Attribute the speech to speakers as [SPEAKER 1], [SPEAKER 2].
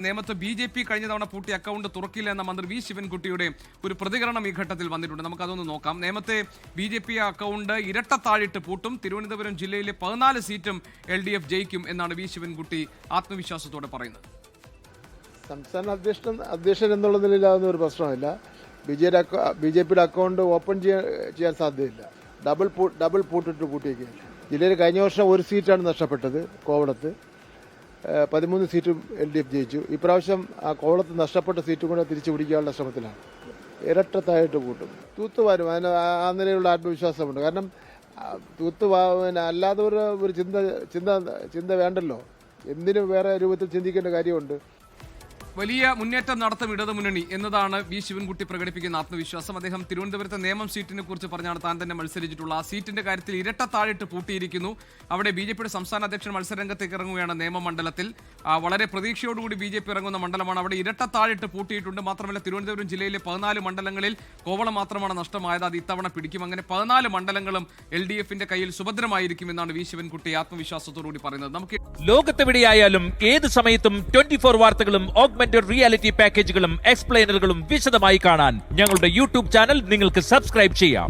[SPEAKER 1] നേമത്ത് ബി.ജെ.പി. കഴിഞ്ഞ തവണ പൂട്ടിയ അക്കൗണ്ട് തുറക്കില്ല എന്ന മന്ത്രി വി ശിവൻകുട്ടിയുടെ ഒരു പ്രതികരണം ഈ ഘട്ടത്തിൽ വന്നിട്ടുണ്ട്. നമുക്കതൊന്ന് നോക്കാം. നേമത്തെ ബി.ജെ.പി. അക്കൗണ്ട് ഇരട്ടത്താഴിട്ട് പൂട്ടും. തിരുവനന്തപുരം ജില്ലയിലെ 14 സീറ്റും LDF ജയിക്കും എന്നാണ് വി ശിവൻകുട്ടി ആത്മവിശ്വാസത്തോടെ പറയുന്നത്.
[SPEAKER 2] സംസ്ഥാന അധ്യക്ഷൻ എന്നുള്ള നിലയിലാവുന്ന ഒരു പ്രശ്നമില്ല. ബി.ജെ.പിയുടെ അക്കൗണ്ട് ഓപ്പൺ ചെയ്യാൻ സാധ്യതയില്ല. ഡബിൾ പൂട്ടിട്ട് പൂട്ടിയിരിക്കുകയാണ്. ജില്ലയിൽ കഴിഞ്ഞ വർഷം ഒരു സീറ്റാണ് നഷ്ടപ്പെട്ടത്. കോവളത്ത് 13 സീറ്റും LDF ജയിച്ചു. ഇപ്രാവശ്യം ആ കോവളത്ത് നഷ്ടപ്പെട്ട സീറ്റും കൂടെ തിരിച്ചു പിടിക്കാനുള്ള ശ്രമത്തിലാണ്. ഇരട്ടത്തായിട്ട് കൂട്ടും, തൂത്തുവാരും. അതിന് ആ നിലയിലുള്ള ആത്മവിശ്വാസമുണ്ട്. കാരണം അല്ലാതെ ഒരു ചിന്ത വേണ്ടല്ലോ. എന്തിനും വേറെ രൂപത്തിൽ ചിന്തിക്കേണ്ട കാര്യമുണ്ട്.
[SPEAKER 1] വലിയ മുന്നേറ്റം നടത്തും ഇടതുമുന്നണി എന്നതാണ് വി ശിവൻകുട്ടി പ്രകടിപ്പിക്കുന്ന ആത്മവിശ്വാസം. അദ്ദേഹം തിരുവനന്തപുരത്തെ നേമം സീറ്റിനെ കുറിച്ച് പറഞ്ഞാണ് താൻ തന്നെ മത്സരിച്ചിട്ടുള്ള ആ സീറ്റിന്റെ കാര്യത്തിൽ ഇരട്ടത്താഴിട്ട് പൂട്ടിയിരിക്കുന്നു. അവിടെ ബി.ജെ.പിയുടെ സംസ്ഥാന അധ്യക്ഷൻ മത്സരരംഗത്തേക്ക് ഇറങ്ങുകയാണ്. നേമം മണ്ഡലത്തിൽ വളരെ പ്രതീക്ഷയോടുകൂടി ബി.ജെ.പി. ഇറങ്ങുന്ന മണ്ഡലമാണ്. അവിടെ ഇരട്ടത്താഴിട്ട് പൂട്ടിയിട്ടുണ്ട്. മാത്രമല്ല തിരുവനന്തപുരം ജില്ലയിലെ 14 മണ്ഡലങ്ങളിൽ കോവളം മാത്രമാണ് നഷ്ടമായത്. അത് ഇത്തവണ പിടിക്കും. അങ്ങനെ 14 മണ്ഡലങ്ങളും LDF-ന്റെ കയ്യിൽ സുഭദ്രമായിരിക്കുമെന്നാണ് വി ശിവൻകുട്ടി ആത്മവിശ്വാസത്തോടുകൂടി പറയുന്നത്. നമുക്ക്
[SPEAKER 3] ലോകത്തെവിടെയായാലും ഏത് സമയത്തും 24 വാർത്തകളും ഓഗ്മെന്റഡ് റിയാലിറ്റി പാക്കേജുകളും എക്സ്പ്ലെയിനറുകളും വിശദമായി കാണാൻ ഞങ്ങളുടെ YouTube ചാനൽ നിങ്ങൾക്ക് സബ്സ്ക്രൈബ് ചെയ്യാം.